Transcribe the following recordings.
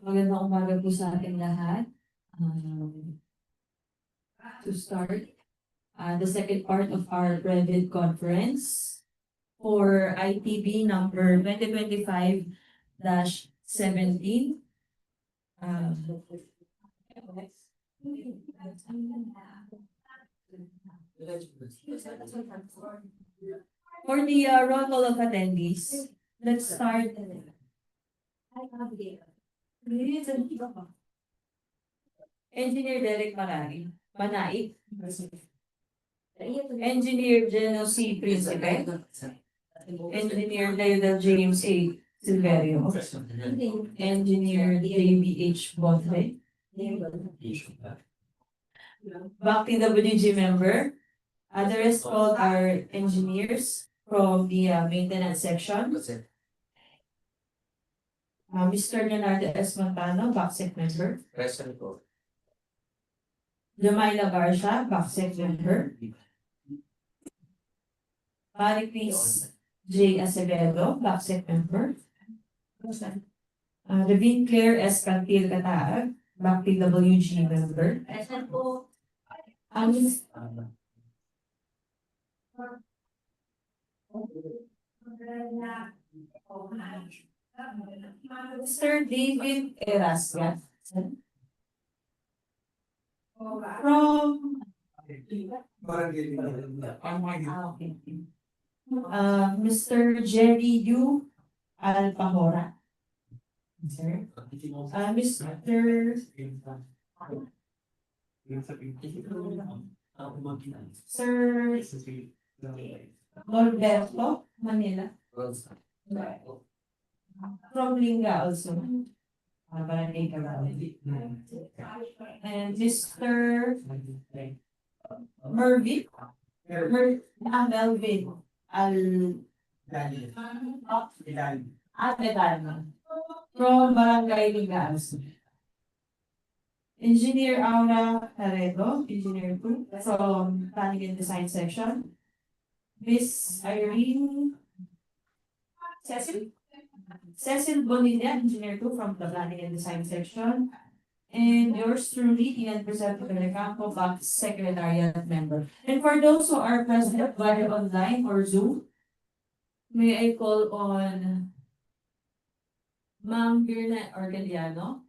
Magandang umaga po sa ating lahat. To start, the second part of our private conference for ITB number 2025-17. For the roll call of attendees, let's start. Engineer Derek Manai. Engineer Geno C. Principe. Engineer Leodel James A. Silverio. Engineer DPWH Bonfe. DPWH member. The rest all are engineers from the maintenance section. Mr. Leonardo S. Montano, Backsec member. Present po. Jamaila Barsha, Backsec member. Maricris J. Acevedo, Backsec member. Ravine Claire S. Cantil Kataag, BPWG member. Present po. Mr. David Erasgas from Mr. Jerry U. Alpahora. Sir. Sir Norberto Manila. From Lingga also. Barangay Calamba. And Mr. Melvin Al-Medalman from Barangay Lingga also. Engineer Aura Taredo, Engineer 2 from Planning and Design section. Miss Irene Cecil Bonilla, Engineer 2 from the Planning and Design section. And yours truly, Ian Presento Campo, Back Secretariat member. And for those who are present via online or Zoom, may I call on Ma'am Birna Orgaliano,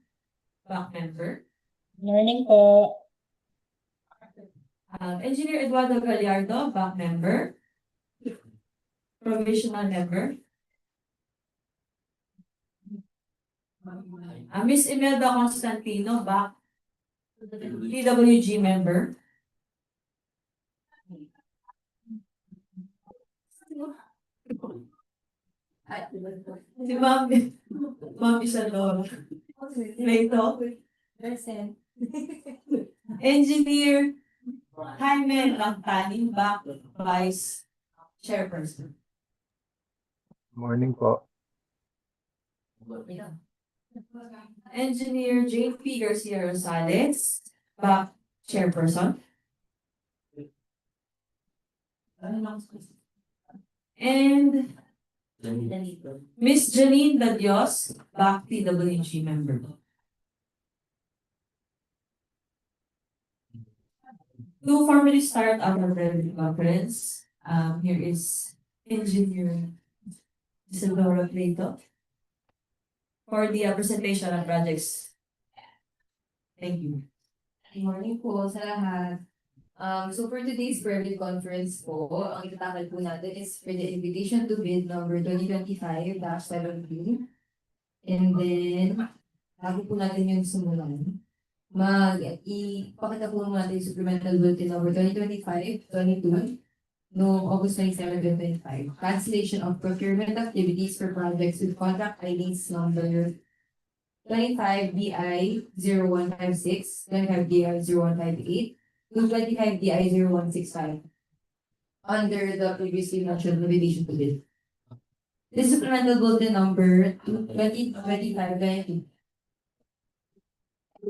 Back member. Morning po. Engineer Eduardo Gallardo, Back member. Provisional member. Miss Imelda Constantino, Back DPWH member. Si Ma'am Isadora. Plato. Present. Engineer Jaime Langtanin, Back Vice Chairperson. Morning po. Engineer J.P. Garcia Rosales, Back Chairperson. And Miss Janine Dadios, Back PWG member. To formally start our private conference, here is Engineer Isadora Plato for the presentation of projects. Thank you. Good morning po sa lahat. So for today's private conference po, ang itatakal po natin is for the invitation to bid number 2025-17. And then, bago po natin yung simulan, ipakita po natin yung supplemental bulletin number 2025-22 noong August 27, 2025. Cancellation of procurement activities for projects with contract IDs number 25DI0156, 25DI0158, 25DI0165 under the previously mentioned invitation to bid. This supplemental bulletin number 2025-22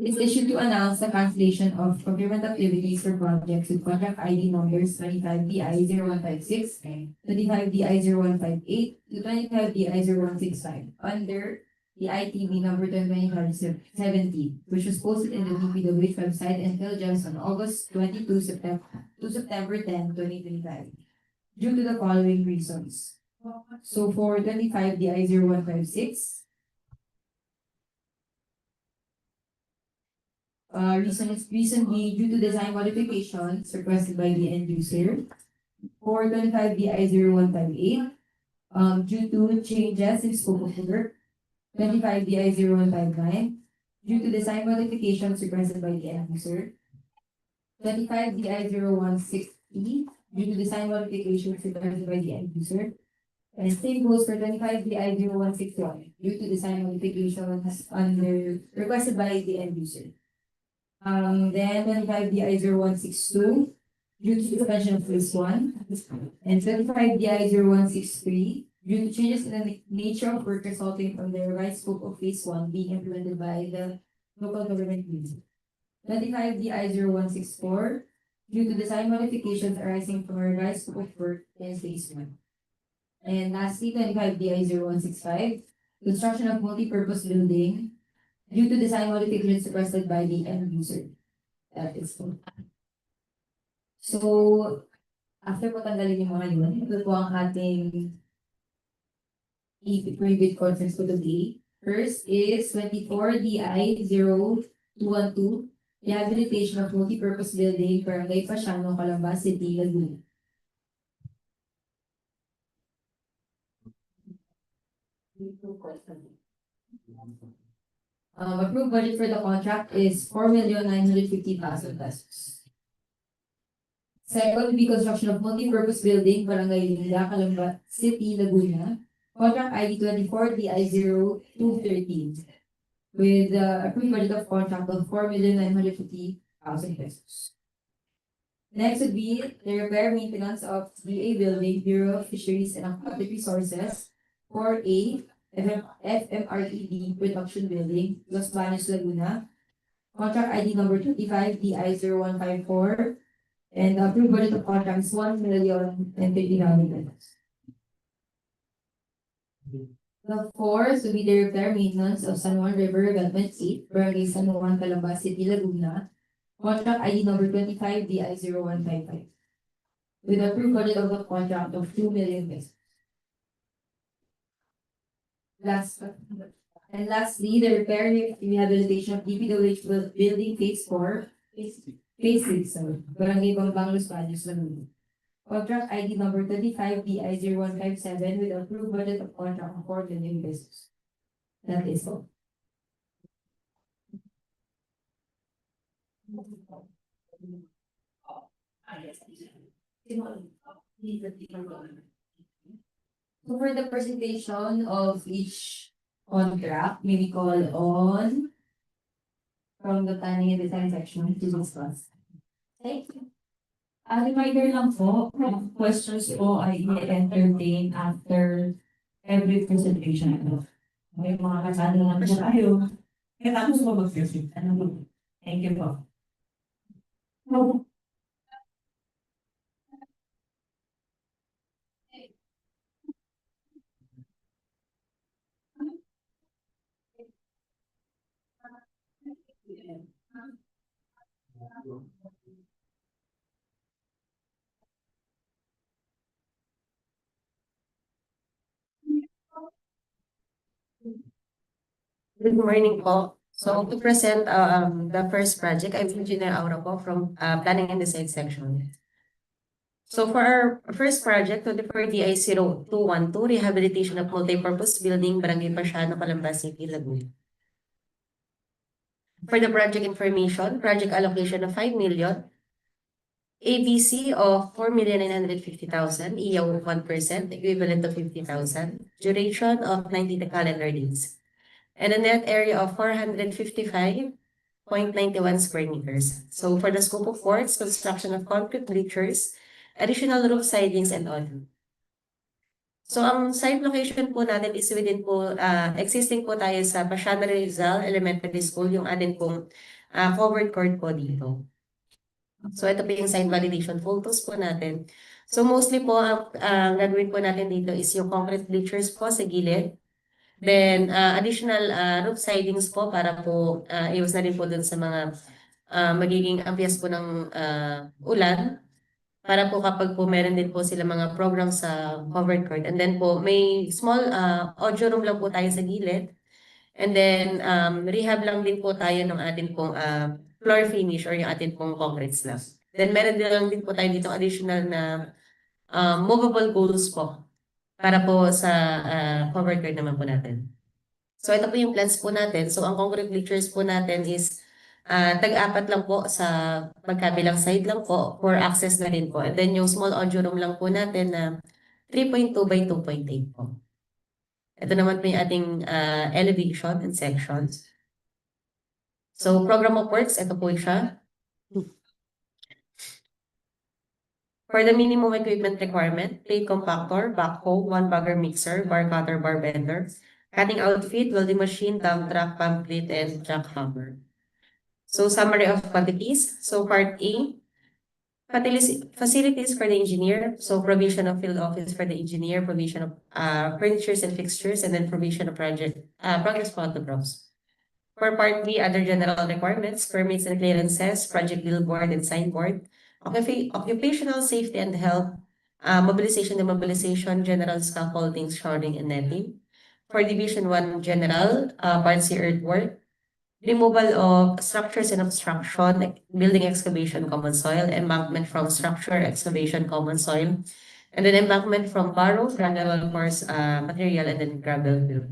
is issued to announce the cancellation of procurement activities for projects with contract ID numbers 25DI0156, 25DI0158, to 25DI0165 under the ITB number 2025-70, which was posted in the DPWH website until just on August 22 to September 10, 2025, due to the following reasons. So for 25DI0156, reason B, due to design modifications requested by the end user. For 25DI0158, due to changes in scope of work. 25DI0159, due to design modifications requested by the end user. 25DI0160, due to design modifications requested by the end user. And same goes for 25DI0161, due to design modifications requested by the end user. Then 25DI0162, due to suspension of phase 1, and 25DI0163, due to changes in the nature of work resulting from the revised scope of phase 1 being implemented by the local government unit. 25DI0164, due to design modifications arising from a revised scope of work in phase 1. And lastly, 25DI0165, construction of multi-purpose building due to design modifications requested by the end user. That is all. So, after po tanggalin yung mga yun, ito po ang ating pre-bid conference for today. First is 24DI0212, Rehabilitation of Multi-Purpose Building, Barangay Paciano, Calamba, City, Laguna. Approved budget for the contract is 4,950,000 pesos. Second would be construction of multi-purpose building, Barangay Lingga, Calamba, City, Laguna. Contract ID 24DI0213 with approved budget of contract of 4,950,000 pesos. Next would be the repair maintenance of DA building, Bureau of Fisheries and Aquatic Resources, 4A, FMRED production building, Los Baños, Laguna. Contract ID number 25DI0154 and approved budget of contract is 1,050,000 pesos. The fourth would be the repair maintenance of San Juan River Development 8, Barangay San Juan, Calamba, City, Laguna. Contract ID number 25DI0155 with approved budget of the contract of 2 million pesos. Lastly, the repair and rehabilitation of DPWH building phase 4, phase 6, Barangay Bambang, Los Baños, Laguna. Contract ID number 25DI0157 with approved budget of contract of 4 million pesos. That is all. So for the presentation of each contract, may we call on from the planning and design section to discuss. Thank you. Reminder lang po, questions po ay i-entertain after every presentation. May mga katanungan po tayo. Kaya tapos po mag-present. Thank you po. Good morning po. So to present the first project, I'm Engineer Aura po from Planning and Design section. So for our first project, 24DI0212, Rehabilitation of Multi-Purpose Building, Barangay Paciano, Calamba, City, Laguna. For the project information, project allocation of 5 million, ABC of 4,950,000, EO of 1%, equivalent to 50,000, duration of 90 calendar days, and a net area of 455.91 square meters. So for the scope of works, construction of concrete bleachers, additional roof sidings, and all. So, ang site location po natin is within po, existing po tayo sa Paciano Rizal Elementary School, yung atin pong covered court po dito. So, ito po yung site validation photos po natin. So, mostly po, ang gagawin po natin dito is yung concrete bleachers po sa gilid. Then, additional roof sidings po para po iwas na rin po dun sa mga magiging ampias po ng ulan. Para po kapag po meron din po sila mga program sa covered court. And then po, may small audio room lang po tayo sa gilid. And then, rehab lang din po tayo ng atin pong floor finish or yung atin pong concrete slab. Then, meron din lang din po tayo dito additional na movable goals po para po sa covered court naman po natin. So, ito po yung plans po natin. So, ang concrete bleachers po natin is tag-apat lang po sa magkabilang side lang po for access na rin po. And then yung small audio room lang po natin na 3.2 by 2.8 po. Ito naman po yung ating elevation and sections. So program of works, ito po siya. For the minimum equipment requirement, plate compactor, backhoe, 1 bagger mixer, bar cutter, bar bender, cutting outfit, welding machine, dump truck, pump plate, and jackhammer. So, summary of quantities. So, part A, facilities for the engineer. So, provision of field office for the engineer, provision of furnitures and fixtures, and then provision of progress photographs. For part B, other general requirements, permits and clearances, project billboard and signboard, occupational safety and health, mobilization and mobilization, general scaffolding, shoring, and netting. For Division 1 General, part C earthwork, removal of structures and obstruction, building excavation, common soil, embankment from structure, excavation, common soil, and then embankment from barrow, granular coarse material, and then gravel fill.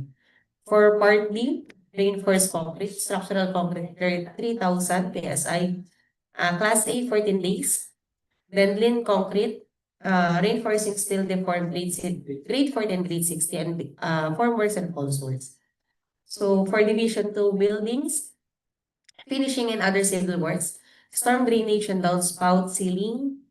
For part D, reinforced concrete, structural concrete, 3,000 PSI, class A, 14 days, then lean concrete, reinforcing steel deformed grade 14, grade 60, and formworks and falseworks. So for Division 2 buildings, finishing and other civil works, storm drainage and downspout ceiling,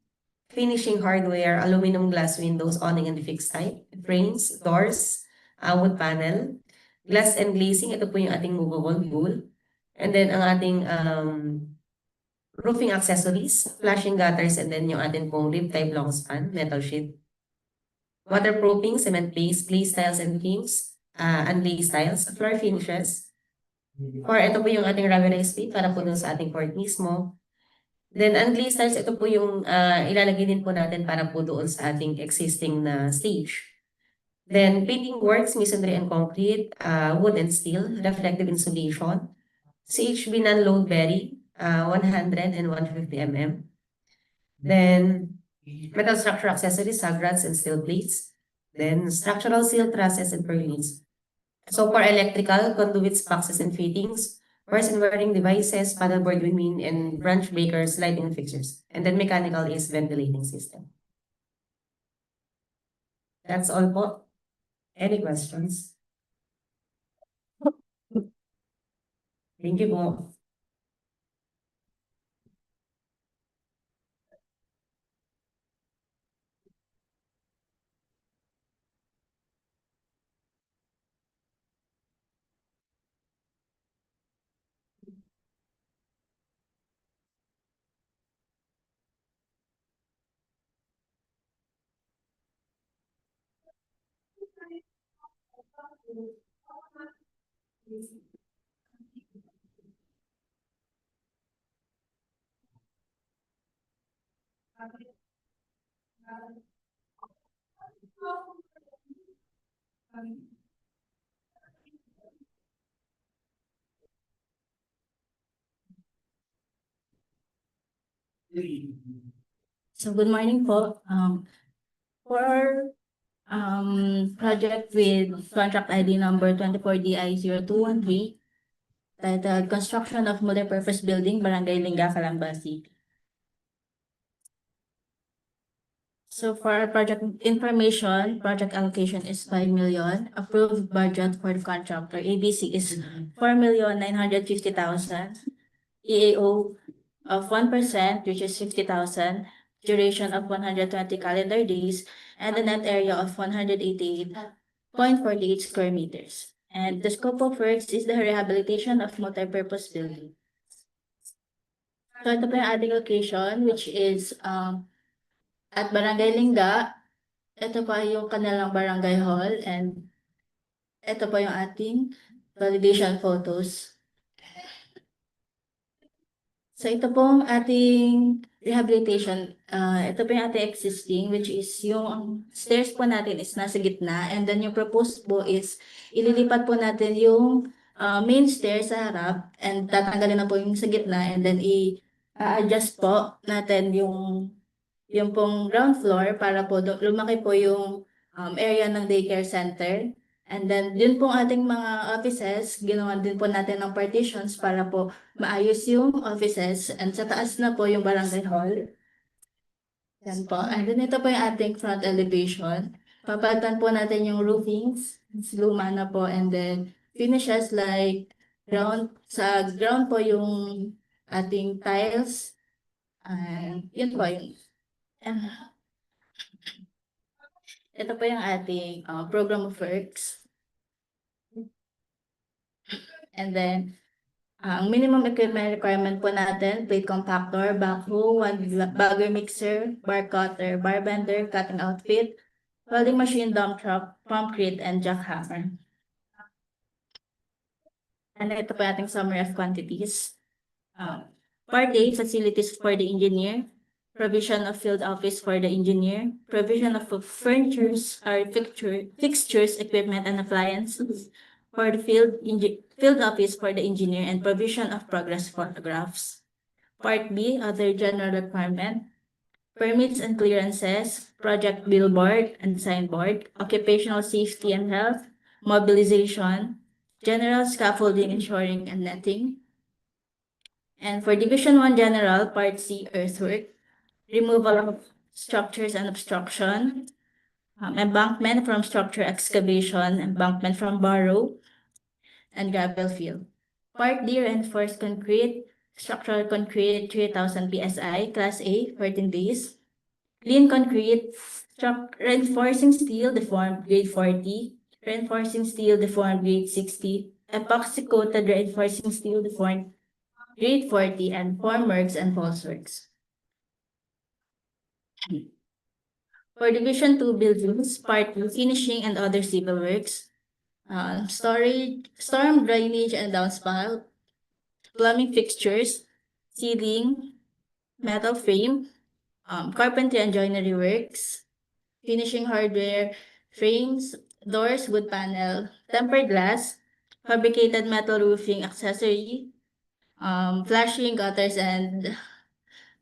finishing hardware, aluminum glass windows, awning and fixed type, frames, doors, wood panel, glass and glazing, ito po yung ating movable wool. And then ang ating roofing accessories, flashing gutters, and then yung ating pong rib type long span, metal sheet. Waterproofing, cement base, glaze tiles and frames, unglazed tiles, floor finishes. Or ito po yung ating rubberized paint para po dun sa ating court mismo. Then unglazed tiles, ito po yung ilalagay din po natin para po doon sa ating existing na stage. Then painting works, masonry and concrete, wood and steel, reflective insulation, CHB non-load bearing, 100 and 150 mm. Then metal structure accessories, sagrats and steel plates. Then structural steel trusses and purlins. So for electrical, conduits, boxes and fittings, wires and wiring devices, paddleboard women, and branch breakers, lighting fixtures. And then mechanical is ventilating system. That's all po. Any questions? Thank you po. So good morning po. For project with contract ID number 24DI0213, titled Construction of Multipurpose Building, Barangay Lingga, Calamba. So for our project information, project allocation is 5 million. Approved budget for the contractor ABC is 4,950,000. EAO of 1%, which is 50,000. Duration of 120 calendar days, and a net area of 188.48 square meters. And the scope of works is the rehabilitation of multipurpose building. So ito po yung ating location, which is at Barangay Lingga. Ito po yung kanilang barangay hall, and ito po yung ating validation photos. So ito pong ating rehabilitation, ito po yung ating existing, which is yung stairs po natin is nasa gitna, and then yung proposed po is ililipat po natin yung main stairs sa harap, and tatanggalin na po yung sa gitna, and then i-adjust po natin yung pong ground floor para po lumaki po yung area ng daycare center. And then, yun pong ating mga offices, ginawa din po natin ng partitions para po maayos yung offices. And sa taas na po yung barangay hall. Yan po. And then, ito po yung ating front elevation. Papalitan po natin yung roofings. Luma na po. And then, finishes like sa ground po yung ating tiles. And yun po yun. Ito po yung ating program of works. And then, ang minimum equipment requirement po natin, plate compactor, backhoe, one bagger mixer, bar cutter, bar bender, cutting outfit, welding machine, dump truck, pump crate, and jackhammer. And ito po yung ating summary of quantities. Part A, facilities for the engineer, provision of field office for the engineer, provision of furnitures or fixtures, equipment, and appliances for the field office for the engineer, and provision of progress photographs. Part B, other general requirement, permits and clearances, project billboard and signboard, occupational safety and health, mobilization, general scaffolding, insuring, and netting. And for Division 1 General, Part C, earthwork, removal of structures and obstruction, embankment from structure excavation, embankment from borrow, and gravel fill. Part D, reinforced concrete, structural concrete, 3,000 PSI, Class A, 14 days. Lean concrete, reinforcing steel, deformed, grade 40. Reinforcing steel, deformed, grade 60. Epoxy coated reinforcing steel, deformed, grade 40, and formworks and falseworks. For Division 2 buildings, Part 2, finishing and other civil works, storage, storm drainage and downspout, plumbing fixtures, ceiling, metal frame, carpentry and joinery works, finishing hardware, frames, doors, wood panel, tempered glass, fabricated metal roofing accessory, flashing gutters and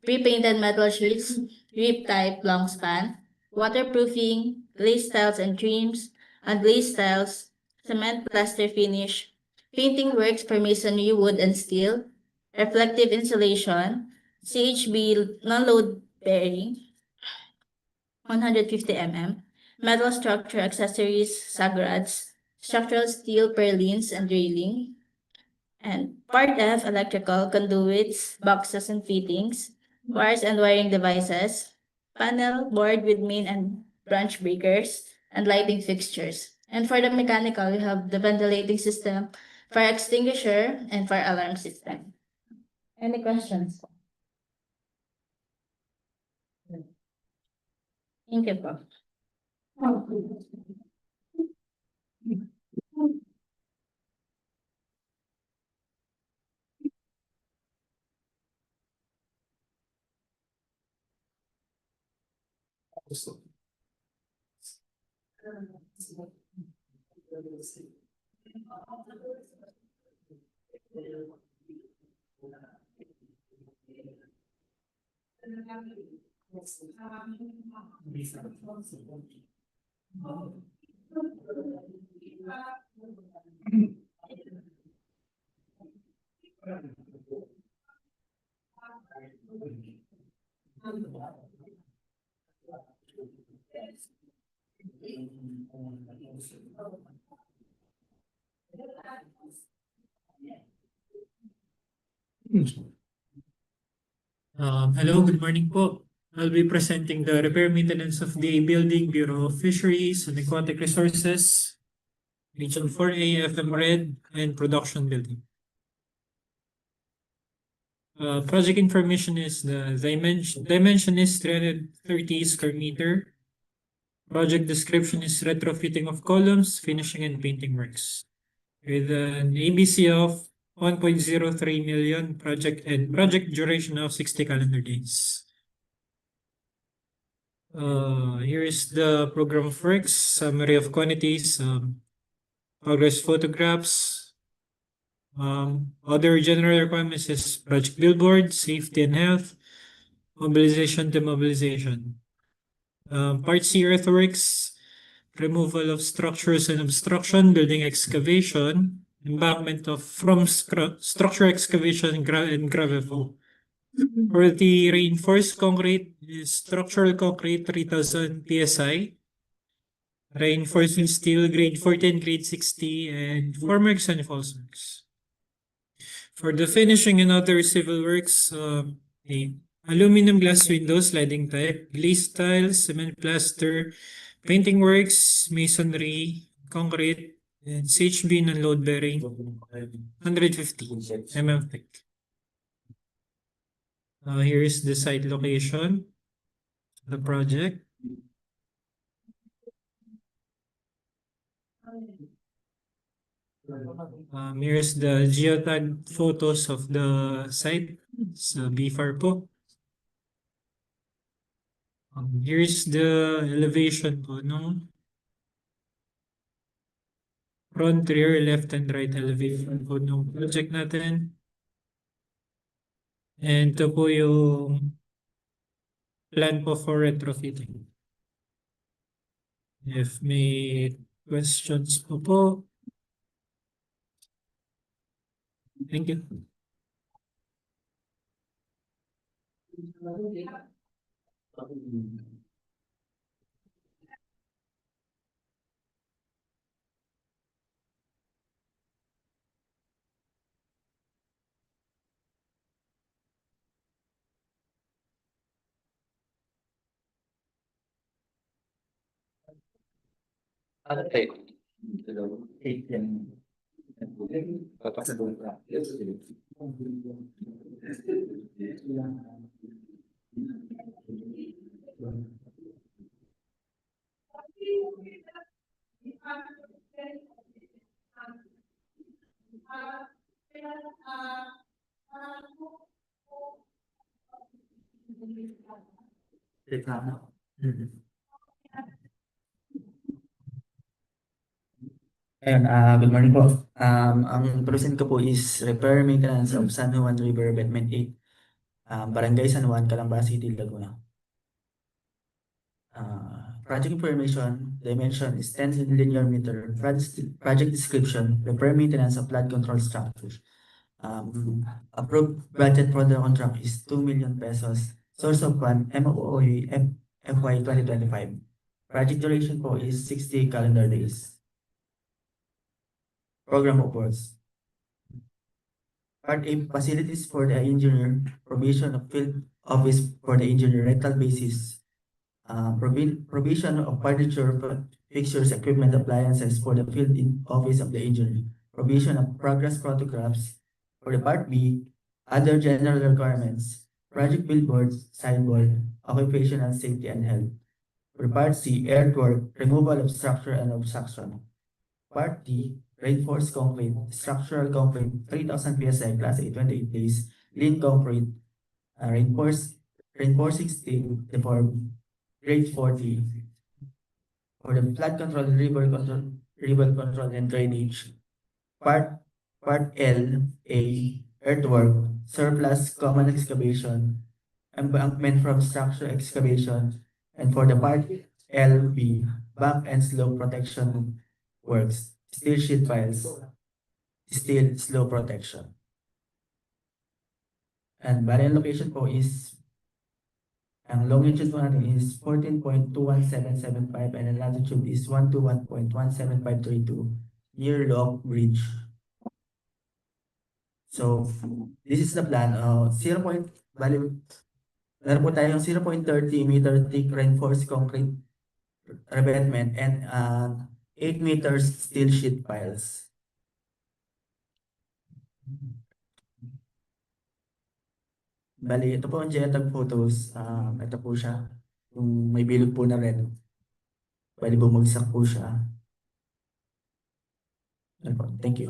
pre-painted metal sheets, drip type long span, waterproofing, glazed tiles and trims, unglazed tiles, cement plaster finish, painting works for masonry, wood and steel, reflective insulation, CHB non-load bearing, 150 mm, metal structure accessories, sagrads, structural steel purlins and railing, and Part F, electrical conduits, boxes and fittings, wires and wiring devices, panel, board with main and branch breakers, and lighting fixtures. And for the mechanical, we have the ventilating system, fire extinguisher, and fire alarm system. Any questions? Thank you, Prof. Hello, good morning po. I'll be presenting the repair maintenance of the building, Bureau of Fisheries and Aquatic Resources, Region 4A, FMRED, and Production Building. Project information is the dimension is 330 square meter. Project description is retrofitting of columns, finishing and painting works. With an ABC of 1.03 million project duration of 60 calendar days. Here is the program of works, summary of quantities, progress photographs. Other general requirements is project billboard, safety and health, mobilization, demobilization. Part C earthworks, removal of structures and obstruction, building excavation, embankment of structure excavation and gravel flow. For the reinforced concrete is structural concrete 3000 PSI, reinforcing steel grade 14, grade 60, and formworks and false works. For the finishing and other civil works, aluminum glass windows, sliding type, glazed tiles, cement plaster, painting works, masonry, concrete, and sage beam and load bearing, 150 mm thick. Here is the site location, the project. Here's the geotag photos of the site sa BFAR po. Here's the elevation po no? Front, rear, left, and right elevation po ng project natin. And ito po yung plan po for retrofitting. If may questions po. Thank you. Ayun, good morning po. Ang present ko po is repair maintenance of San Juan River Abetment 8, Barangay San Juan, Calamba City, Laguna. Project information, dimension is 10 linear meter. Project description, repair maintenance of flood control structures. Approved budget for the contract is 2 million pesos. Source of fund, MOOE FY 2025. Project duration po is 60 calendar days. Program reports. Part A, facilities for the engineer, provision of field office for the engineer, rental basis, provision of furniture, fixtures, equipment, appliances for the field office of the engineer, provision of progress photographs. For the Part B, other general requirements, project billboards, signboard, occupational safety and health. For Part C, earthwork, removal of structure and obstruction. Part D, reinforced concrete, structural concrete, 3000 PSI, class A, 28 days, lean concrete, reinforcing steel, deformed, grade 40. For the flood control, river control and drainage. Part L, A, earthwork, surplus, common excavation, embankment from structure excavation, and for the Part L, B, bank and slope protection works, steel sheet piles, steel slope protection. And barrier location po is, ang longitude po natin is 14.21775 and the latitude is 121.17532 near Lock Bridge. So this is the plan. Meron po tayong 0.30 meter thick reinforced concrete revetment and 8 meters steel sheet piles. Bali, ito po ang geotag photos. Ito po siya. Yung may bilog po na red. Bali, bumagsak po siya. Ano po, thank you.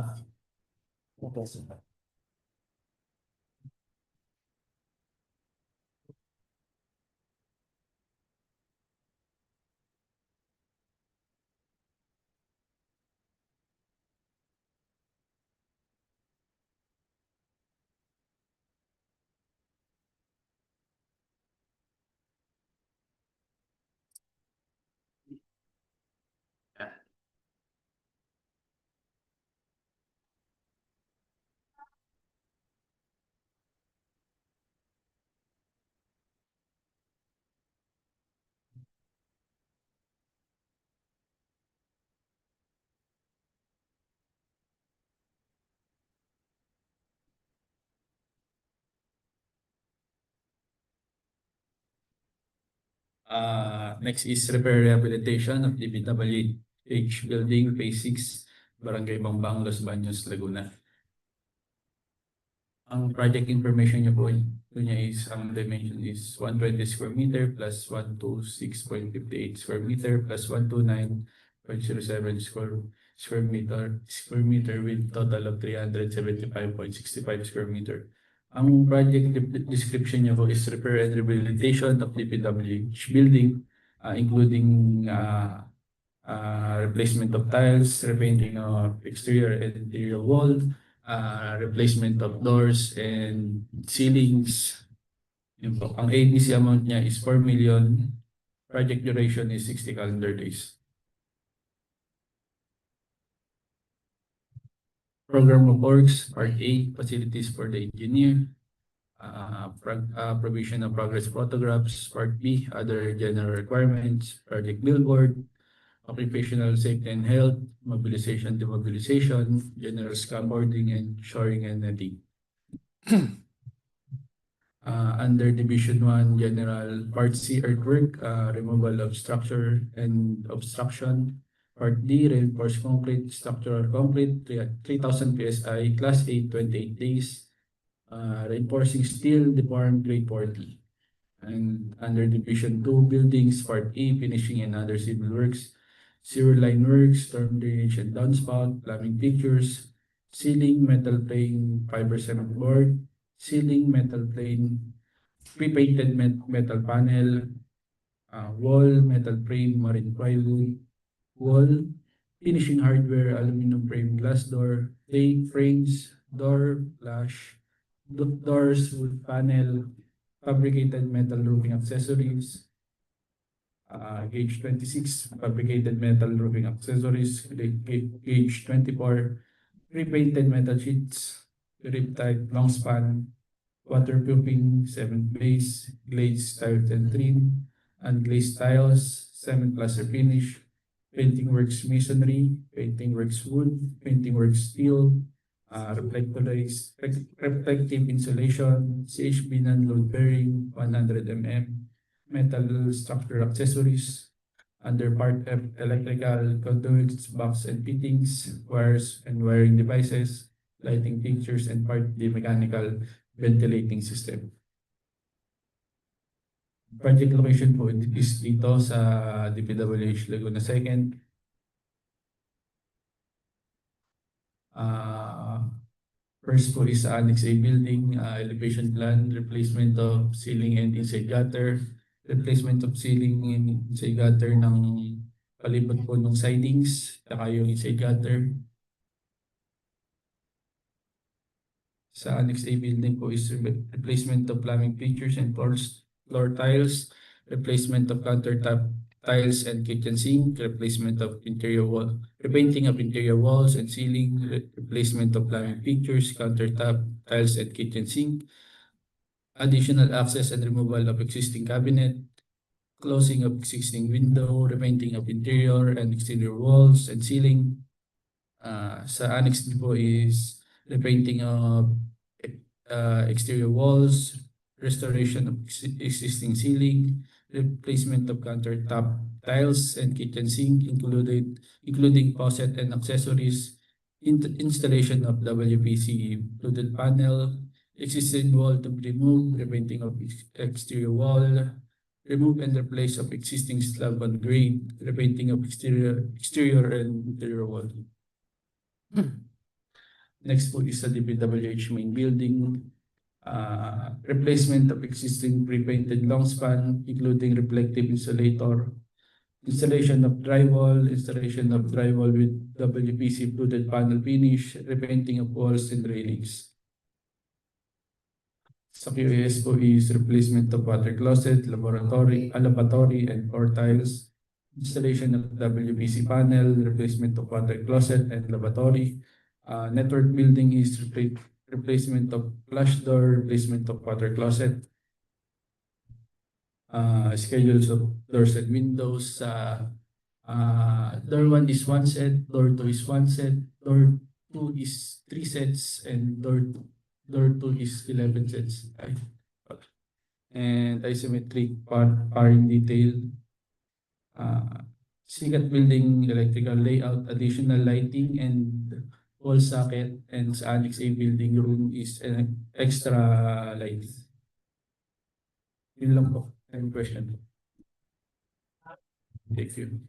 Next is repair rehabilitation of DPWH building phase 6, Barangay Bambang, Los Baños, Laguna. Ang project information niyo po niya is, ang dimension is 120 square meter plus 126.58 square meter plus 129.07 square meter with total of 375.65 square meter. Ang project description niya po is repair and rehabilitation of DPWH building, including replacement of tiles, repainting of exterior and interior wall, replacement of doors and ceilings. Yun po. Ang ABC amount niya is 4 million. Project duration is 60 calendar days. Program of works, Part A, facilities for the engineer. Provision of progress photographs. Part B, other general requirements. Project billboard, occupational safety and health, mobilization, demobilization, general scaffolding and shoring and netting. Under Division 1, General, Part C, earthwork, removal of structure and obstruction. Part D, reinforced concrete, structural concrete, 3,000 PSI, Class 8, 28 days. Reinforcing steel, deformed, grade 40. And under Division 2, buildings, Part E, finishing and other civil works, sewer line works, storm drainage and downspout, plumbing fixtures, ceiling, metal plane, fiber cement board, ceiling, metal plane, pre-painted metal panel, wall, metal frame, marine plywood, wall, finishing hardware, aluminum frame, glass door, plate frames, door, flash, doors, wood panel, fabricated metal roofing accessories, gauge 26, fabricated metal roofing accessories, gauge 24, pre-painted metal sheets, riptide, long span, waterproofing, cement base, glazed tiles and trim, unglazed tiles, cement plaster finish, painting works masonry, painting works wood, painting works steel, reflective insulation, CHB non-load bearing, 100 mm, metal structure accessories, under Part F, electrical conduits, box and fittings, wires and wiring devices, lighting fixtures, and Part D, mechanical ventilating system. Project location po is dito sa DPWH Laguna 2nd. First po is Annex A building, elevation plan, replacement of ceiling and inside gutter, replacement of ceiling and inside gutter ng palibot po ng sidings, saka yung inside gutter. Sa Annex A building po is replacement of plumbing fixtures and floor tiles, replacement of countertop tiles and kitchen sink, replacement of interior wall, repainting of interior walls and ceiling, replacement of plumbing fixtures, countertop tiles and kitchen sink, additional access and removal of existing cabinet, closing of existing window, repainting of interior and exterior walls and ceiling. Sa annex po is repainting of exterior walls, restoration of existing ceiling, replacement of countertop tiles and kitchen sink, including faucet and accessories, installation of WPC fluted panel, existing wall to be removed, repainting of exterior wall, remove and replace of existing slab on grade, repainting of exterior and interior wall. Next po is the DPWH main building. Replacement of existing pre-painted long span, including reflective insulator, installation of drywall with WPC fluted panel finish, repainting of walls and railings. Sa QAS po is replacement of water closet, lavatory and floor tiles, installation of WPC panel, replacement of water closet and lavatory. Network building is replacement of flush door, replacement of water closet. Schedules of doors and windows. Door 1 is 1 set, door 2 is 1 set, door 2 is 3 sets, and door 2 is 11 sets. And isometric powering detail. Sikat building electrical layout, additional lighting and wall socket, and sa Annex A building room is an extra light. Yun lang po. Any question? Thank you.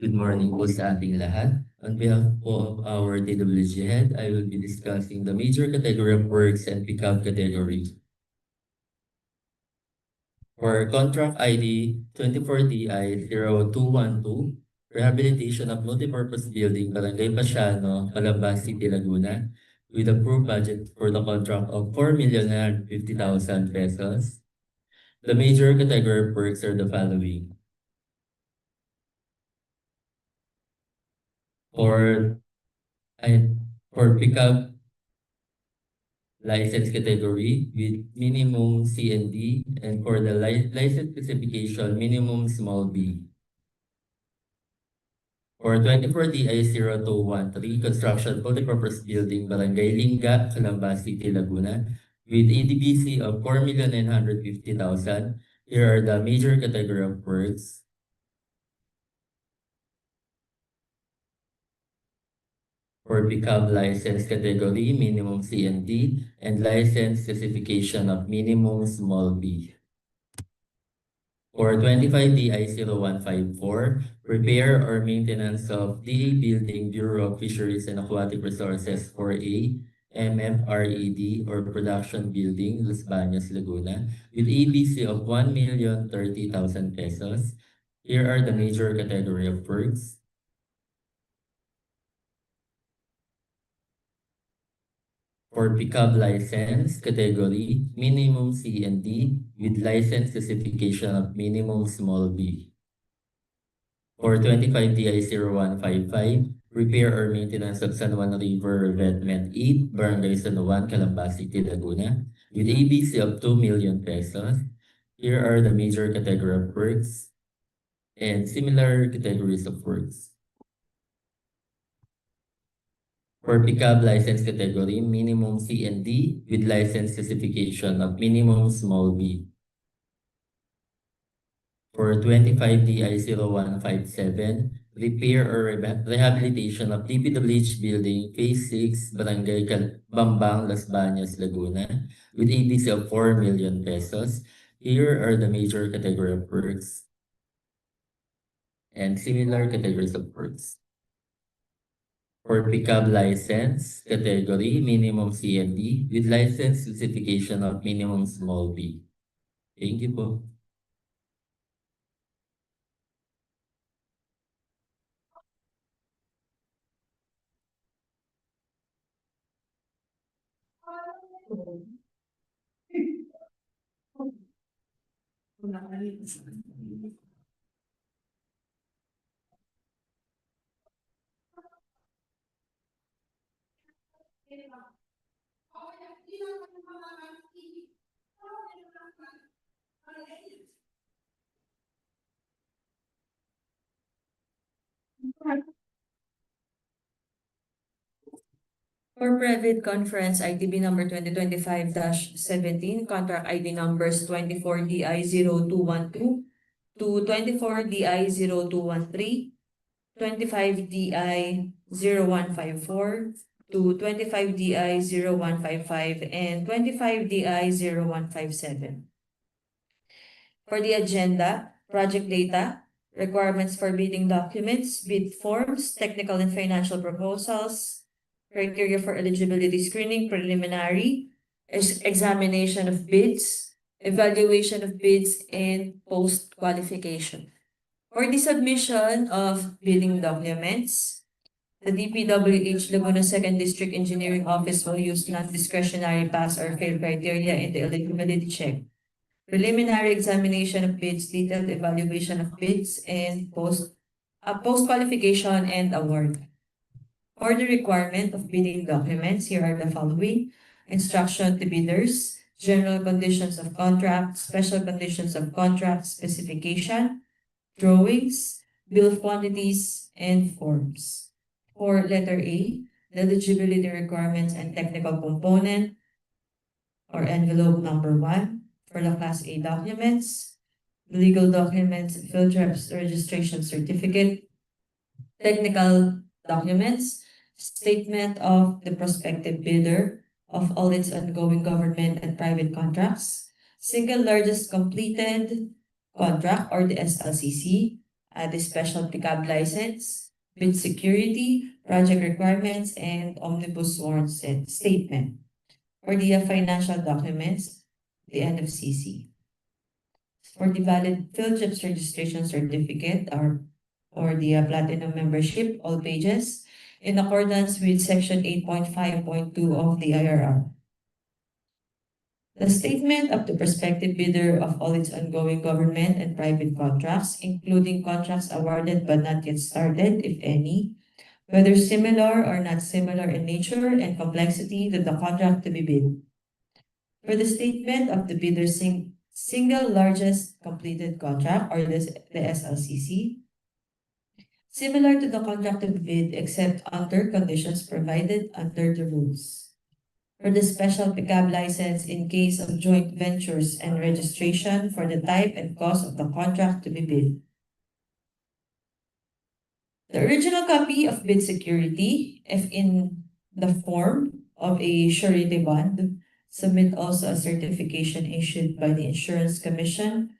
Good morning po sa ating lahat. On behalf po of our DWG head, I will be discussing the major category of works and pickup category. For contract ID 24DI0212, Rehabilitation of Multipurpose Building, Barangay Paciano, Calamba City, Laguna, with approved budget for the contract of 4,950,000 pesos. The major category of works are the following. For pickup license category with minimum C and D, and for the license specification, minimum small b. For 24DI0213, construction multipurpose building, Barangay Lingga, Calamba City, Laguna, with ADBC of 4,950,000. Here are the major category of works. For pickup license category, minimum C and D, and license specification of minimum small b. For 25DI0154, repair or maintenance of DA Building, Bureau of Fisheries and Aquatic Resources 4A, FMRED or Production Building, Los Baños, Laguna, with ABC of 1,030,000 pesos. Here are the major category of works. For pickup license category, minimum C and D with license specification of minimum small b. For 25 DI 0155, repair or maintenance of San Juan River Revetment 8, Barangay San Juan, Calamba City, Laguna, with ABC of 2 million pesos. Here are the major category of works and similar categories of works. For pickup license category, minimum C and D with license specification of minimum small b. For 25 DI 0157, repair or rehabilitation of DPWH building Phase 6, Barangay Bambang, Las Baños, Laguna, with ABC of 4 million pesos. Here are the major category of works and similar categories of works. For pickup license category, minimum C and D with license specification of minimum small b. Thank you po. For private conference, ITB number 2025-17, contract ID numbers 24DI0212 to 24DI0213, 25DI0154 to 25DI0155, and 25DI0157. For the agenda, project data, requirements for bidding documents, bid forms, technical and financial proposals, criteria for eligibility screening, preliminary, examination of bids, evaluation of bids, and post-qualification. For the submission of bidding documents, the DPWH Laguna 2nd District Engineering Office will use non-discretionary pass or fail criteria in the eligibility check. Preliminary examination of bids, detailed evaluation of bids, and post-qualification and award. For the requirement of bidding documents, here are the following: instruction to bidders, general conditions of contract, special conditions of contract, specification, drawings, bill of quantities, and forms. For letter A, the eligibility requirements and technical component or envelope number 1. For the Class A documents, legal documents, field reps registration certificate, technical documents, statement of the prospective bidder of all its ongoing government and private contracts, single largest completed contract or the SLCC, the special pickup license, bid security, project requirements, and omnibus warrant statement. For the financial documents, the NFCC. For the valid field reps registration certificate or the platinum membership, all pages, in accordance with section 8.5.2 of the IRR. The statement of the prospective bidder of all its ongoing government and private contracts, including contracts awarded but not yet started, if any, whether similar or not similar in nature and complexity to the contract to be bid. For the statement of the bidder's single largest completed contract or the SLCC, similar to the contract to be bid except under conditions provided under the rules. For the special pickup license in case of joint ventures and registration for the type and cost of the contract to be bid. The original copy of bid security, if in the form of a surety bond, submit also a certification issued by the Insurance Commission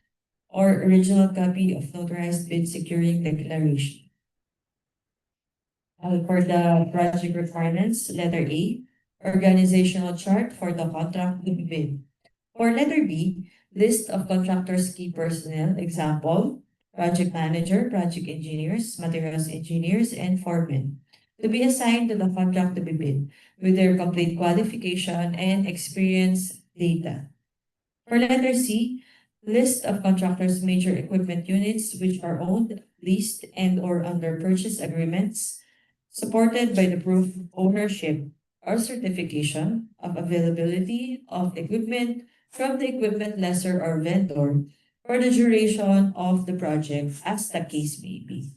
or original copy of notarized bid securing declaration. For the project requirements, letter A, organizational chart for the contract to be bid. For letter B, list of contractors' key personnel, example, project manager, project engineers, materials engineers, and foremen. to be assigned to the contract to be bid with their complete qualification and experience data. For letter C, list of contractors' major equipment units which are owned, leased, and/or under purchase agreements, supported by the proof of ownership or certification of availability of equipment from the equipment lessor or vendor for the duration of the project, as the case may be.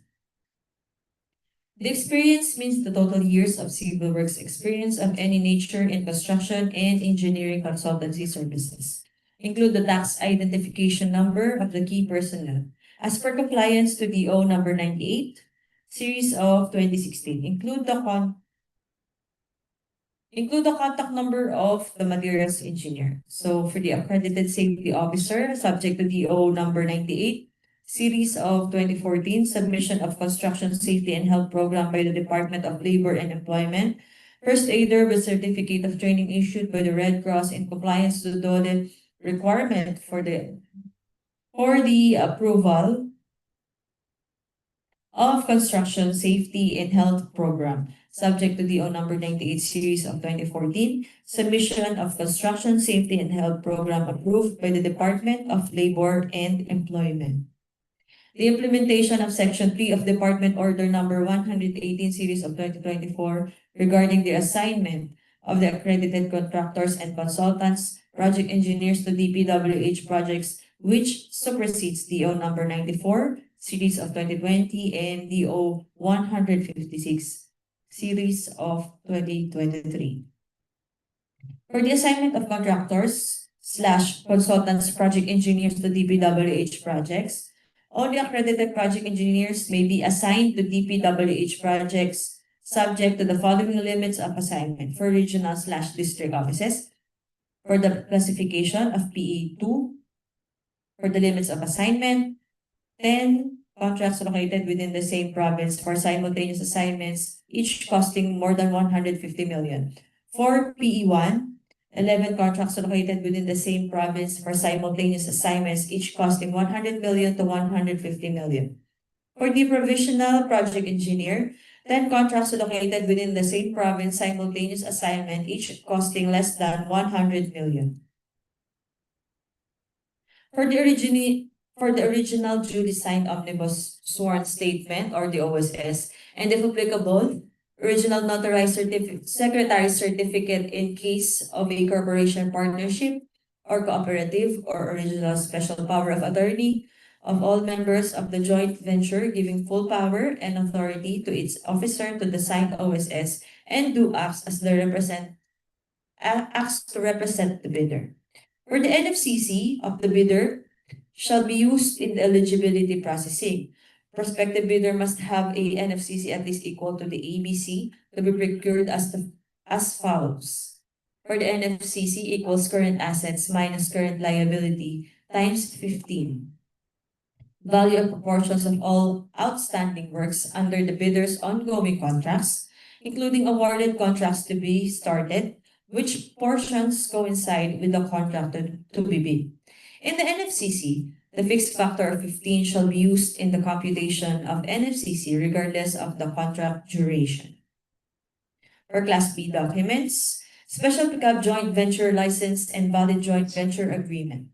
The experience means the total years of civil works experience of any nature in construction and engineering consultancy services. Include the tax identification number of the key personnel as per compliance to DEO number 98, series of 2016. Include the contact number of the materials engineer. So for the accredited safety officer, subject to DEO number 98, series of 2014, submission of construction safety and health program by the Department of Labor and Employment, first aider with certificate of training issued by the Red Cross in compliance to the DOLE requirement for the approval of construction safety and health program, subject to DO number 98 series of 2014, submission of construction safety and health program approved by the Department of Labor and Employment. The implementation of Section 3 of Department Order number 118 series of 2024 regarding the assignment of the accredited contractors and consultants, project engineers to DPWH projects, which supersedes DO number 94 series of 2020 and DO 156 series of 2023. For the assignment of contractors / consultants project engineers to DPWH projects, only accredited project engineers may be assigned to DPWH projects subject to the following limits of assignment for regional / district offices. For the classification of PE2, for the limits of assignment, 10 contracts located within the same province for simultaneous assignments, each costing more than 150 million. For PE1, 11 contracts located within the same province for simultaneous assignments, each costing 100 million to 150 million. For the provisional project engineer, 10 contracts located within the same province, simultaneous assignment, each costing less than 100 million. For the original duly signed omnibus sworn statement or the OSS, and if applicable, original notarized secretary certificate in case of a corporation partnership or cooperative, or original special power of attorney of all members of the joint venture giving full power and authority to its officer to the signed OSS and do acts to represent the bidder. For the NFCC of the bidder shall be used in the eligibility processing. Prospective bidder must have a NFCC at least equal to the ABC to be procured as follows. For the NFCC equals current assets minus current liability times 15. Value and proportions of all outstanding works under the bidder's ongoing contracts, including awarded contracts to be started, which portions coincide with the contract to be bid. In the NFCC, the fixed factor of 15 shall be used in the computation of NFCC regardless of the contract duration. For Class B documents, special pickup joint venture license and valid joint venture agreement.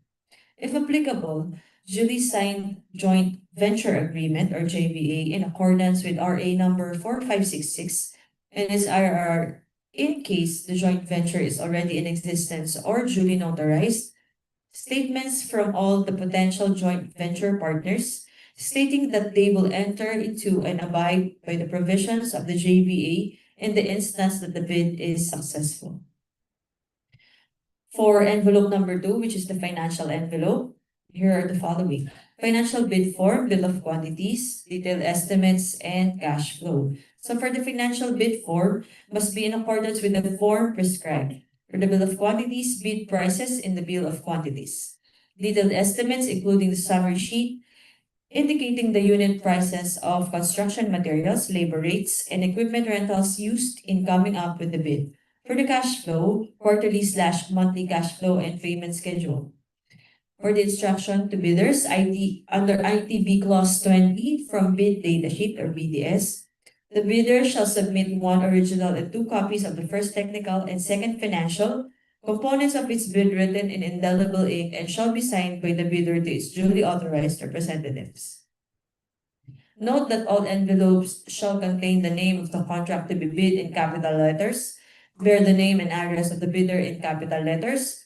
If applicable, duly signed joint venture agreement or JVA in accordance with RA number 4566 and its IRR in case the joint venture is already in existence or duly notarized. Statements from all the potential joint venture partners stating that they will enter into and abide by the provisions of the JVA in the instance that the bid is successful. For envelope number 2, which is the financial envelope, here are the following. Financial bid form, bill of quantities, detailed estimates, and cash flow. So for the financial bid form, must be in accordance with the form prescribed. For the bill of quantities, bid prices in the bill of quantities. Detailed estimates including the summary sheet, indicating the unit prices of construction materials, labor rates, and equipment rentals used in coming up with the bid. For the cash flow, quarterly / monthly cash flow and payment schedule. For the instruction to bidders, under ITB Clause 20 from Bid Data Sheet or BDS, The bidder shall submit one original and 2 copies of the first technical and second financial components of its bid written in indelible ink and shall be signed by the bidder to its duly authorized representatives. Note that all envelopes shall contain the name of the contract to be bid in capital letters, bear the name and address of the bidder in capital letters,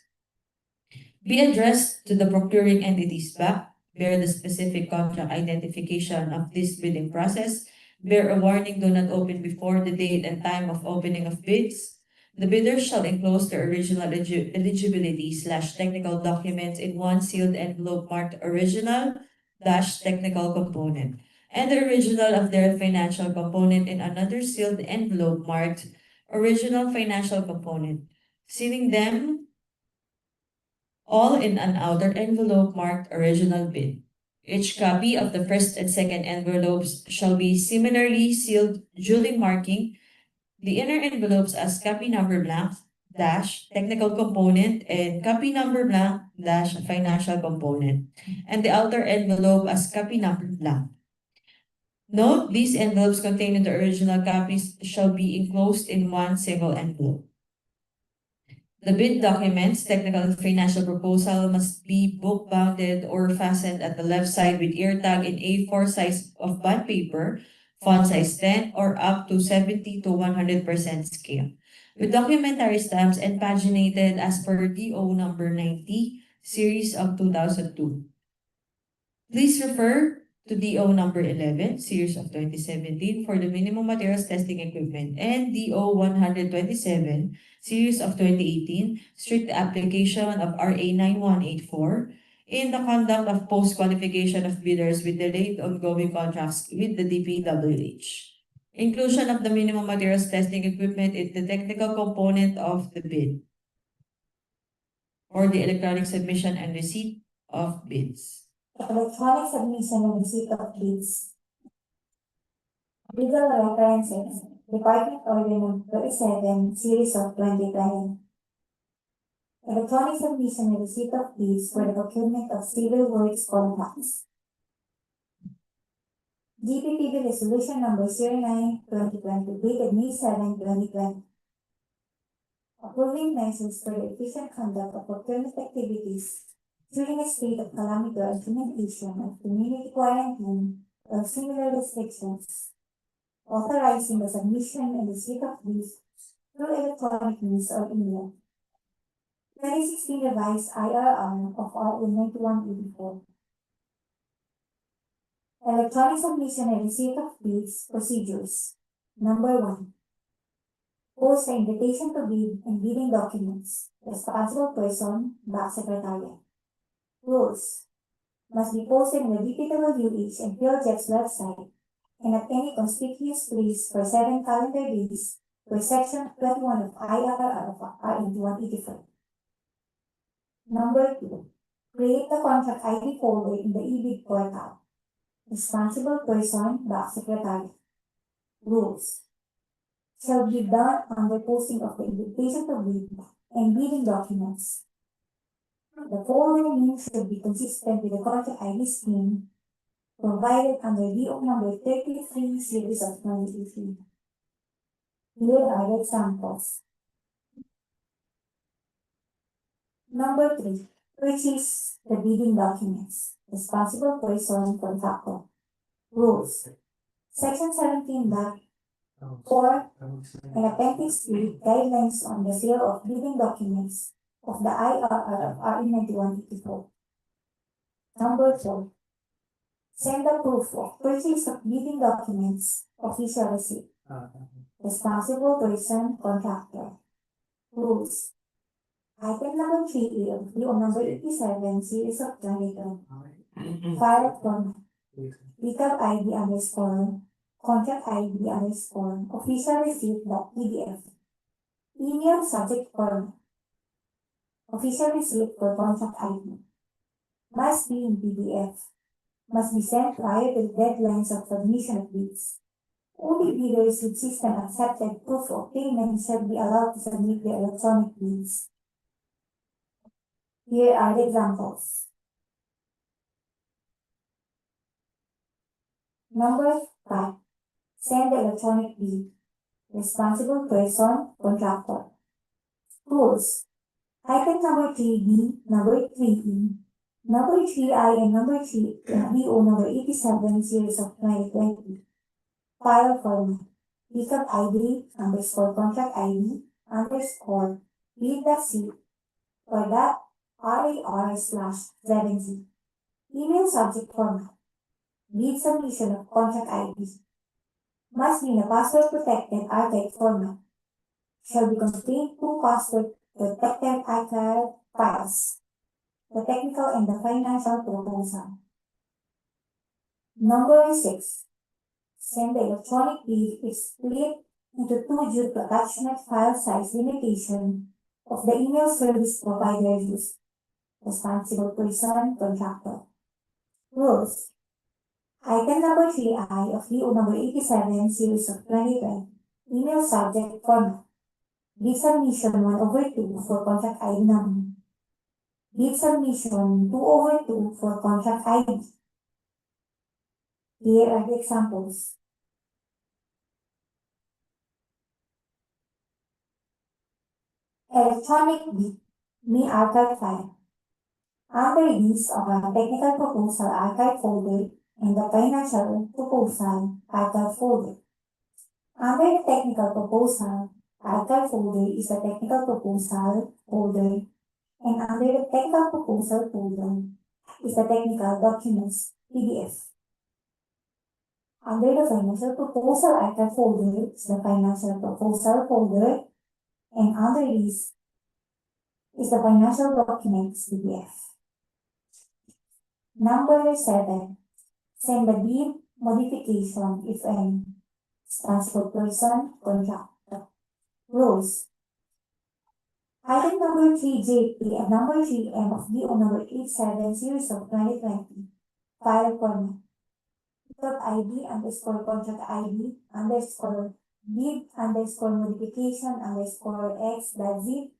be addressed to the procuring entity's back, bear the specific contract identification of this bidding process, bear a warning do not open before the date and time of opening of bids. The bidder shall enclose their original eligibility/technical documents in one sealed envelope marked original-technical component, and the original of their financial component in another sealed envelope marked original financial component, sealing them all in an outer envelope marked original bid. Each copy of the first and second envelopes shall be similarly sealed, duly marking the inner envelopes as copy number blank dash technical component and copy number blank dash financial component, and the outer envelope as copy number blank. Note, these envelopes containing the original copies shall be enclosed in one single envelope. The bid documents, technical and financial proposal must be book bounded or fastened at the left side with ear tag in A4 size of bond paper, font size 10 or up to 70 to 100% scale, with documentary stamps and paginated as per DEO number 90, series of 2002. Please refer to DEO number 11, series of 2017 for the minimum materials testing equipment, and DEO 127, series of 2018, strict application of RA 9184 in the conduct of post-qualification of bidders with delayed ongoing contracts with the DPWH. Inclusion of the minimum materials testing equipment in the technical component of the bid or the electronic submission and receipt of bids. Electronic submission and receipt of bids. Legal references, Department Order No. 37, Series of 2020. Electronic submission and receipt of bids for the procurement of civil works contracts. DPPB Resolution Number 09/2020, dated May 7, 2020. Approving measures for the efficient conduct of procurement activities during a state of calamity or implementation of community quarantine or similar restrictions, authorizing the submission and receipt of bids through electronic means or email. 2016 revised IRR of RA 9184. Electronic submission and receipt of bids procedures. Number 1. Post the invitation to bid and bidding documents. Responsible person, Back Secretariat. Rules must be posted in the DPWH and PhilJet's website and at any conspicuous place for 7 calendar days per section 21 of IRR of RA 184. Number 2. Create the contract ID folder in the eBid portal. Responsible person, Back Secretary. Rules shall be done under posting of the invitation to bid and bidding documents. The folder name should be consistent with the contract ID scheme provided under DO number 33, series of 2018. Here are the examples. Number 3. Purchase the bidding documents. Responsible person, contractor. Rules. Section 17.4 and Appendix 3 guidelines on the sale of bidding documents of the IRR of RE 9184. Number 4. Send the proof of purchase of bidding documents, official receipt. Responsible person, contractor. Rules. Item number 3A of DO number 87, series of 2020. File from Legal ID _ contract ID _ official receipt.pdf. Email subject format. Official receipt for contract ID. Must be in PDF. Must be sent prior to the deadlines of submission of bids. Only bidders with system accepted proof of payment shall be allowed to submit their electronic bids. Here are the examples. Number 5. Send the electronic bid. Responsible person, contractor. Rules. Item number 3B, number 3E, number 3I, and number 3 DO number 87 series of 2020. File format. Pickup ID underscore contract ID underscore bid.c or .rar/7z. Email subject format. Bid submission of contract ID. Must be in a password protected archive format. Shall be contained two password protected archive files. The technical and the financial proposal. Number 6. Send the electronic bid is split into two due to attachment file size limitation of the email service provider used. Responsible person, contractor. Rules. Item number 3I of DO number 87 series of 2020. Email subject format. Bid submission 1/2 for contract ID number. Bid submission 2/2 for contract ID. Here are the examples. Electronic bid, me archive file. Under this of a technical proposal archive folder and the financial proposal archive folder. Under the technical proposal archive folder is the technical proposal folder, and under the technical proposal folder is the technical documents PDF. Under the financial proposal archive folder is the financial proposal folder, and under this is the financial documents PDF. Number 7. Send the bid modification, if any. Responsible person, contractor. Rules. Item number 3JP and number 3M of DO number 87 series of 2020. File format. Pickup ID underscore contract ID underscore bid underscore modification underscore x.zip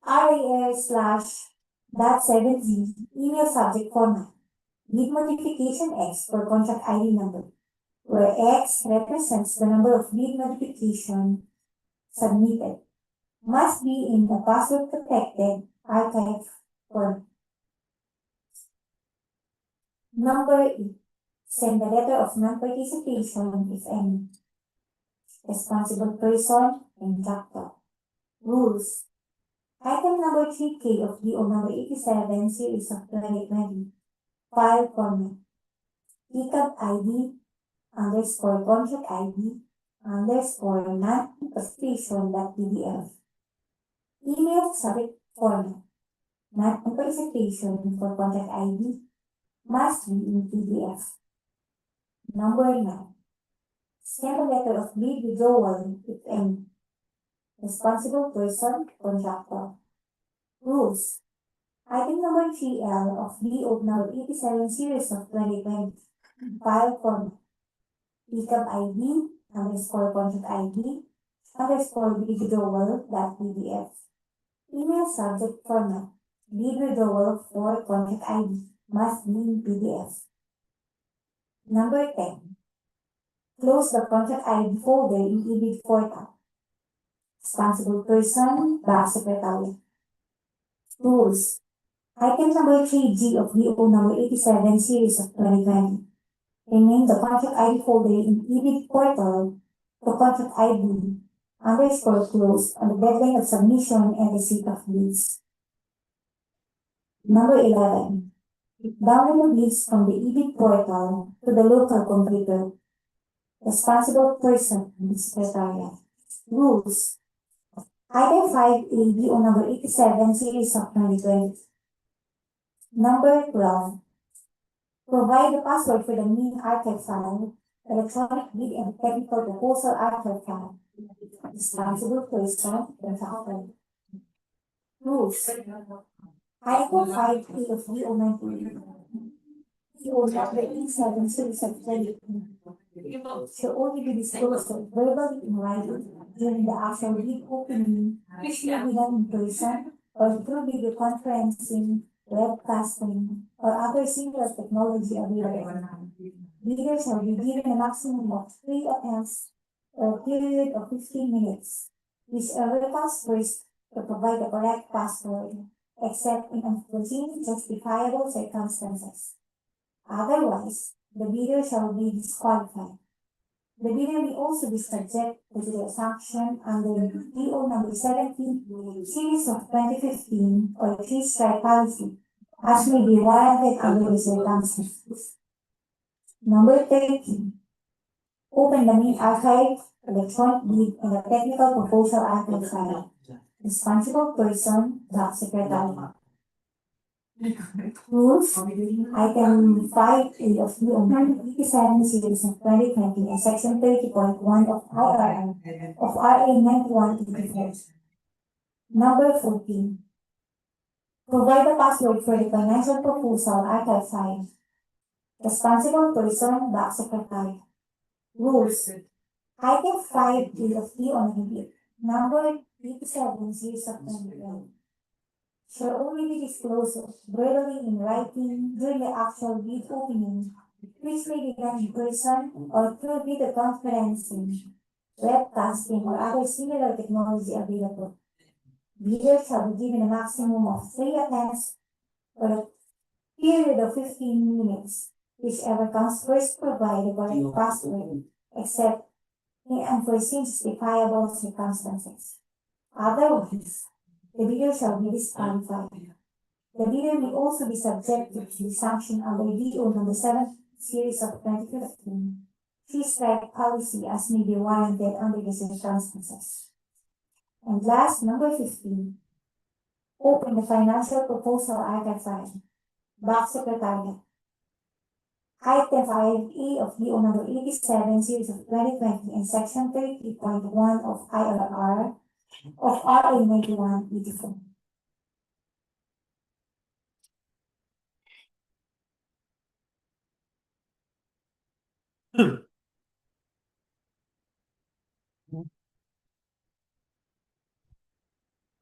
RAR/.7z. Email subject format. Bid modification X for contract ID number, where X represents the number of bid modification submitted. Must be in the password protected archive format. Number 8. Send the letter of non-participation, if any. Responsible person, contractor. Rules. Item number 3K of DO number 87 series of 2020. File format. Pickup ID underscore contract ID underscore non-participation.pdf. Email subject format. Non-participation for contract ID must be in PDF. Number 9. Send a letter of bid withdrawal, if any. Responsible person, contractor. Rules. Item number 3L of DO number 87 series of 2020. File format. Pickup ID underscore contract ID underscore bid withdrawal.pdf. Email subject format. Bid withdrawal for contract ID must be in PDF. Number 10. Close the contract ID folder in eBid portal. Responsible person, Back Secretary. Rules. Item number 3G of DO number 87 series of 2020. Rename the contract ID folder in eBid portal to contract ID underscore close on the deadline of submission and receipt of bids. Number 11. Download the bids from the eBid portal to the local computer. Responsible person, Secretariat. Rules. Item 5A, DO number 87 series of 2020. Number 12. Provide the password for the main archive file, electronic bid and technical proposal archive file. Responsible person, contractor. Rules. Item 5A of DO number 87 series of 2020 shall only be disclosed verbally in writing during the actual bid opening, which may be done in person or through video conferencing, webcasting, or other similar technology available. Bidder shall be given a maximum of 3 attempts or a period of 15 minutes, whichever comes first to provide the correct password, except in unforeseen justifiable circumstances. Otherwise, the bidder shall be disqualified. The bidder may also be subject to the sanction under DEO number 17, series of 2015, or 3-strike policy, as may be warranted under the circumstances. Number 13. Open the main archive, electronic bid, and the technical proposal archive file. Responsible person, Doc Secretary. Rules, item 5A of DEO 87 series of 2020 and section 30.1 of RA 9184. Number 14. Provide the password for the financial proposal archive file. Responsible person, Doc Secretary. Rules, item 5A of DEO number 87 series of 2020. Shall only be disclosed verbally in writing during the actual bid opening, which may be done in person or through video conferencing, webcasting, or other similar technology available. Bidders shall be given a maximum of 3 attempts for a period of 15 minutes, whichever comes first provide the correct password, except in unforeseen justifiable circumstances. Otherwise, the bidder shall be disqualified. The bidder may also be subjected to sanction under DEO number 7 series of 2015, 3-strike policy as may be warranted under the circumstances. And last, number 15. Open the financial proposal archive file. Box Secretariat. Item 5A of DEO number 87 series of 2020 and section 30.1 of IRR of RA 9184.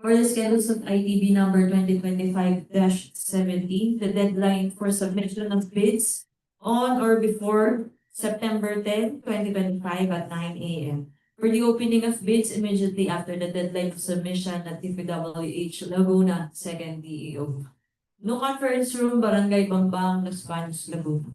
For the schedules of ITB number 2025-17, the deadline for submission of bids on or before September 10, 2025 at 9 a.m. For the opening of bids immediately after the deadline of submission at DPWH Laguna, 2nd DEO. No conference room, Barangay Bambang, Baños, Laguna.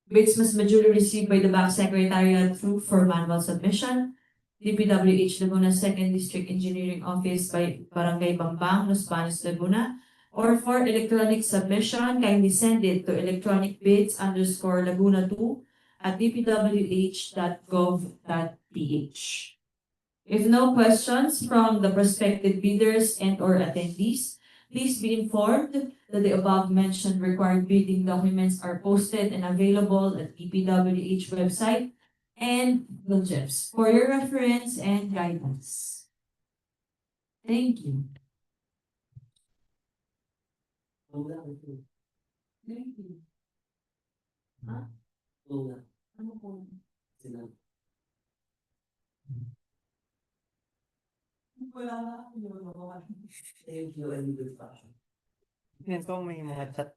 Bids must be duly received by the Back Secretariat through for manual submission. DPWH Laguna 2nd District Engineering Office by Barangay Bambang, Baños, Laguna. Or for electronic submission, kindly send it to electronicbids_Laguna2 at dpwh.gov.ph. If no questions from the prospective bidders and/or attendees, please be informed that the above-mentioned required bidding documents are posted and available at DPWH website and GovGEFs for your reference and guidance. Thank you. Thank you. Ha? Ano po? Wala na. Thank you and good fashion. Yan po, may mga chat